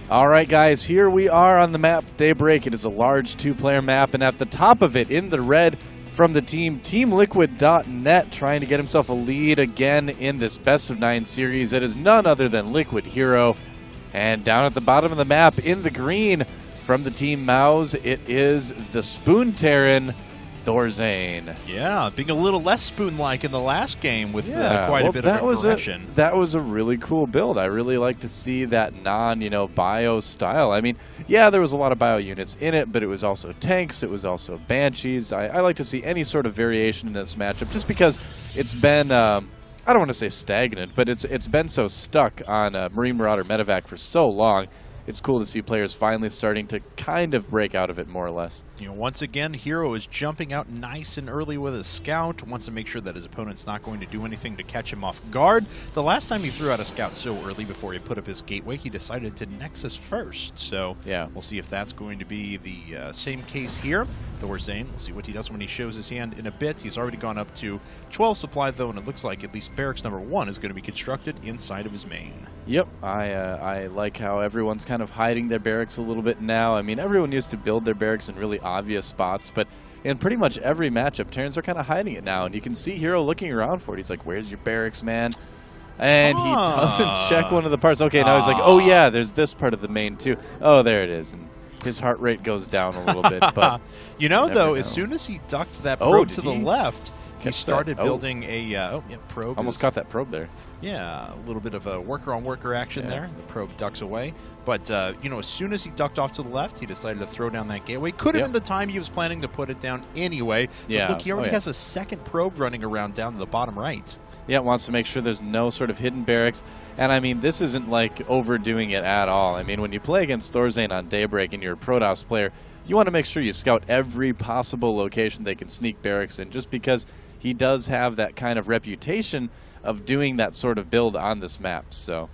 All right, guys, here we are on the map Daybreak. It is a large two-player map, and at the top of it, in the red, from the team, TeamLiquid.net, trying to get himself a lead again in this best-of-9 series. It is none other than Liquid HerO. And down at the bottom of the map, in the green, from the team mouz, it is the Spoon Terran, ThorZaIN. Yeah, being a little less spoon-like in the last game with quite a bit of progression. That was a really cool build. I really like to see that bio style. I mean, yeah, there was a lot of bio units in it, but it was also tanks, it was also banshees. I like to see any sort of variation in this matchup just because it's been, I don't want to say stagnant, but it's been so stuck on Marine Marauder Medevac for so long. It's cool to see players finally starting to kind of break out of it, more or less. Once again, HerO is jumping out nice and early with his scout, wants to make sure that his opponent's not going to do anything to catch him off guard. The last time he threw out a scout so early before he put up his gateway, he decided to Nexus first. So yeah, we'll see if that's going to be the same case here. ThorZaIN, we'll see what he does when he shows his hand in a bit. He's already gone up to 12 supply, though, and it looks like at least barracks number 1 is going to be constructed inside of his main. Yep, I like how everyone's kind of hiding their barracks a little bit now. I mean, everyone used to build their barracks in really obvious spots, but in pretty much every matchup, Terrans are kind of hiding it now, and you can see HerO looking around for it. He's like, where's your barracks, man? And he doesn't check one of the parts. Okay, now he's like, oh yeah, there's this part of the main too. Oh, there it is. And his heart rate goes down a little bit. But though, as soon as he ducked that probe to the left, he started building a probe. Almost caught that probe there. Yeah, a little bit of a worker-on-worker action there. The probe ducks away. But, as soon as he ducked off to the left, he decided to throw down that gateway. Could have been the time he was planning to put it down anyway. But look, he already has a second probe running around down to the bottom right. Yeah, wants to make sure there's no sort of hidden barracks. And, I mean, this isn't, like, overdoing it at all. I mean, when you play against ThorZaIN on Daybreak and you're a Protoss player, you want to make sure you scout every possible location they can sneak barracks in, just because he does have that kind of reputation of doing that sort of build on this map. So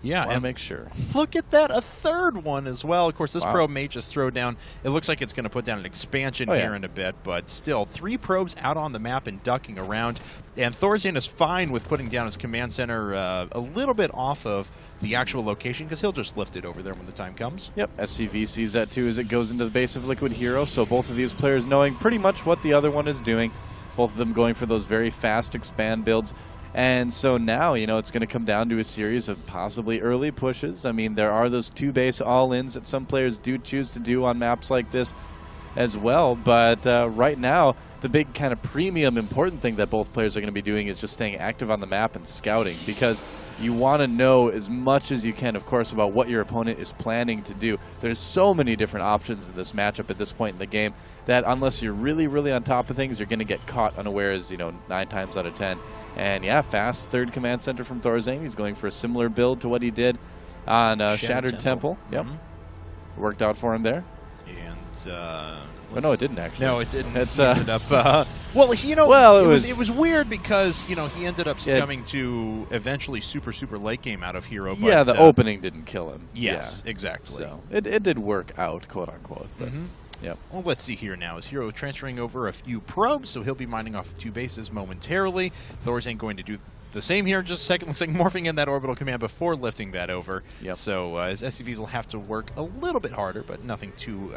yeah, and make sure. Look at that, a third one as well. Of course, this probe may just throw down. It looks like it's going to put down an expansion here in a bit, but still, 3 probes out on the map and ducking around. And ThorZaIN is fine with putting down his command center a little bit off of the actual location, because he'll just lift it over there when the time comes. Yep, SCV sees that too as it goes into the base of Liquid HerO, so both of these players knowing pretty much what the other one is doing. Both of them going for those very fast expand builds. And so now, it's going to come down to a series of possibly early pushes. I mean, there are those 2 base all-ins that some players do choose to do on maps like this as well. But right now, the big kind of premium important thing that both players are going to be doing is just staying active on the map and scouting, because you want to know as much as you can, of course, about what your opponent is planning to do. There's so many different options in this matchup at this point in the game that unless you're really, really on top of things, you're going to get caught unawares, 9 times out of 10. And yeah, fast third command center from ThorZaIN. He's going for a similar build to what he did on Shattered Temple. Yep, worked out for him there. And oh, no, it didn't actually. No, it didn't. It's ended up. Well, it was weird because he ended up succumbing to eventually super late game out of HerO. But, yeah, the opening didn't kill him. Yes, exactly. So it did work out, quote unquote. But yep. Well, let's see here now. Is HerO transferring over a few probes, so he'll be mining off 2 bases momentarily. ThorZaIN going to do the same here, just a second. Looks like morphing in that orbital command before lifting that over. Yep. So his SCVs will have to work a little bit harder, but nothing too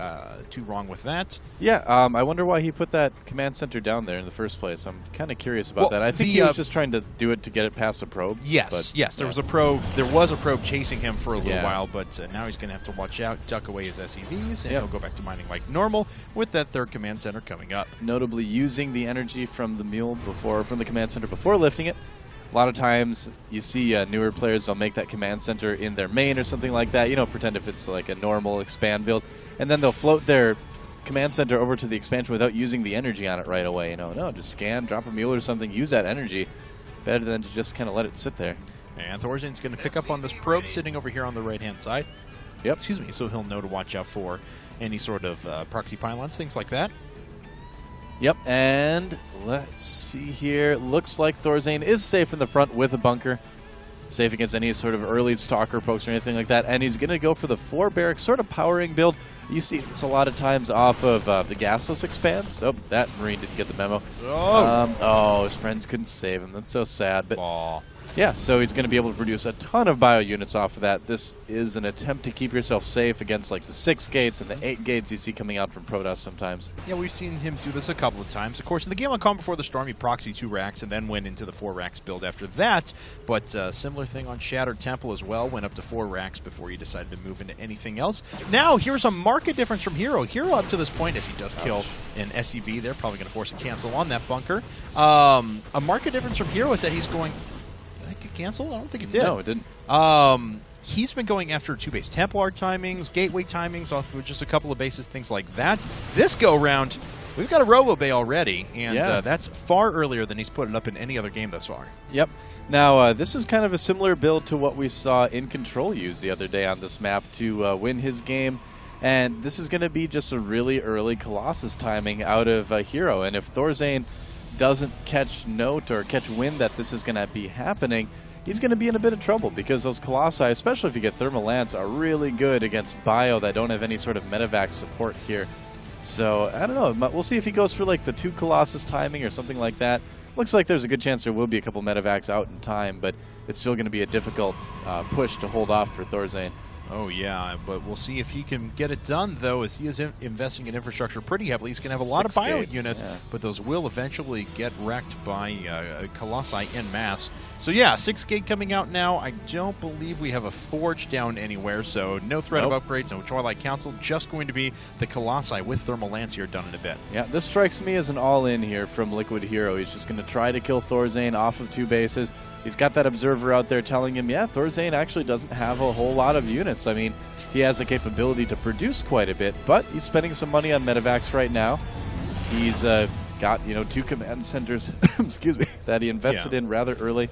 wrong with that. Yeah, I wonder why he put that command center down there in the first place. I'm kind of curious about that. I think he was just trying to do it to get it past the probe. Yes, but, there was a probe. There was a probe chasing him for a little while, but now he's going to have to watch out, duck away his SCVs, and he'll go back to mining like normal with that third command center coming up. Notably using the energy from the mule from the command center before lifting it. A lot of times you see newer players, they'll make that command center in their main or something like that, pretend if it's like a normal expand build, and then they'll float their command center over to the expansion without using the energy on it right away. No, just scan, drop a mule or something, use that energy. Better than to just kind of let it sit there. And ThorZaIN's going to pick up on this probe sitting over here on the right-hand side. Yep. Excuse me, so he'll know to watch out for any sort of proxy pylons, things like that. Yep, and let's see here. Looks like ThorZaIN is safe in the front with a bunker. safe against any sort of early stalker pokes or anything like that. And he's going to go for the 4 barracks, sort of powering build. You see this a lot of times off of the gasless expanse. Oh, that Marine didn't get the memo. Oh, his friends couldn't save him. That's so sad. But yeah, so he's going to be able to produce a ton of bio units off of that. This is an attempt to keep yourself safe against like the 6 gates and the 8 gates you see coming out from Protoss sometimes. Yeah, we've seen him do this a couple of times. Of course, in the game on Calm Before the Storm, he proxied 2 racks and then went into the 4 racks build after that. But similar thing on Shattered Temple as well. Went up to 4 racks before he decided to move into anything else. Now, here's a market difference from HerO. HerO up to this point, as he does kill an SCV, they're probably going to force a cancel on that bunker. A market difference from HerO is that he's going... Cancel? I don't think it did. No, it didn't. He's been going after 2 base Templar timings, gateway timings, off of just a couple of bases, things like that. This go-round, we've got a Robo Bay already, and that's far earlier than he's put it up in any other game thus far. Yep. Now, this is kind of a similar build to what we saw InControl use the other day on this map to win his game. And this is going to be just a really early Colossus timing out of HerO. And if ThorZaIN doesn't catch note or catch wind that this is going to be happening, he's going to be in a bit of trouble, because those Colossi, especially if you get Thermal Lance, are really good against bio that don't have any sort of medevac support here. So, I don't know. We'll see if he goes for like the 2 Colossus timing or something like that. Looks like there's a good chance there will be a couple medevacs out in time, but it's still going to be a difficult push to hold off for ThorZaIN. Oh, yeah, but we'll see if he can get it done, though, as he is investing in infrastructure pretty heavily. He's going to have a lot of bio units, but those will eventually get wrecked by Colossi en masse. So, yeah, 6 gate coming out now. I don't believe we have a Forge down anywhere, so no threat of upgrades, no Twilight Council, just going to be the Colossi with Thermal Lance here done in a bit. Yeah, this strikes me as an all-in here from Liquid HerO. He's just going to try to kill ThorZaIN off of 2 bases. He's got that observer out there telling him, yeah, ThorZaIN actually doesn't have a whole lot of units. I mean, he has the capability to produce quite a bit, but he's spending some money on medevacs right now. He's got, 2 command centers, excuse me, that he invested in rather early.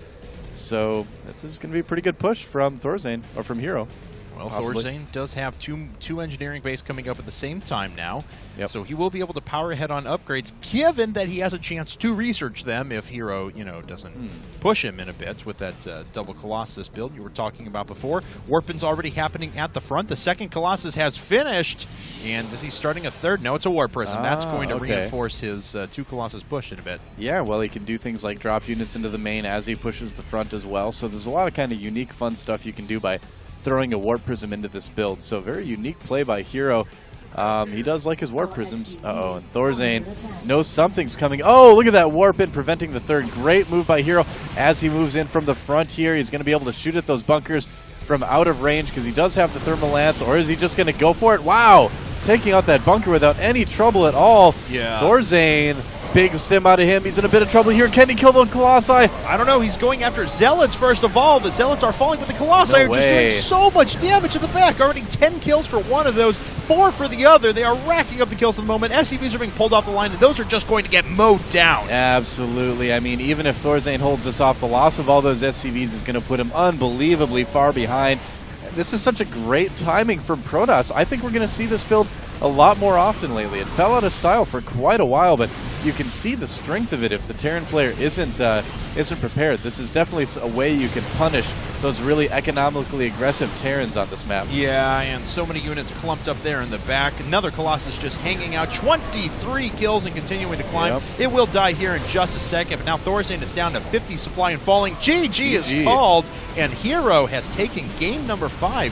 So this is going to be a pretty good push from ThorZaIN, or from HerO. Well, ThorZaIN does have two engineering bays coming up at the same time now, so he will be able to power ahead on upgrades, given that he has a chance to research them if HerO, doesn't push him in a bit with that double Colossus build you were talking about before. Warpin's already happening at the front. The second Colossus has finished, and is he starting a third? No, it's a Warp Prism. That's going to reinforce his 2 Colossus push in a bit. Yeah, well, he can do things like drop units into the main as he pushes the front as well, so there's a lot of kind of unique, fun stuff you can do by throwing a Warp Prism into this build. So very unique play by HerO. He does like his Warp Prisms. And ThorZaIN knows something's coming. Oh, look at that Warp in, preventing the third. Great move by HerO. As he moves in from the front here, he's going to be able to shoot at those bunkers from out of range, because he does have the Thermal Lance, or is he just going to go for it? Wow! Taking out that bunker without any trouble at all. Yeah. ThorZaIN, big stim out of him. He's in a bit of trouble here. Can he kill the Colossi? I don't know. He's going after Zealots first of all. The Zealots are falling, but the Colossi are just doing so much damage at the back. Already 10 kills for one of those, 4 for the other. They are racking up the kills at the moment. SCVs are being pulled off the line, and those are just going to get mowed down. Absolutely. I mean, even if ThorZaIN holds this off, the loss of all those SCVs is going to put him unbelievably far behind. This is such a great timing from Protoss. I think we're going to see this build a lot more often lately. It fell out of style for quite a while, but you can see the strength of it if the Terran player isn't prepared. This is definitely a way you can punish those really economically aggressive Terrans on this map. Yeah, and so many units clumped up there in the back. Another Colossus just hanging out. 23 kills and continuing to climb. It will die here in just a second, but now ThorZaIN is down to 50 supply and falling. GG is called, and HerO has taken game number 5.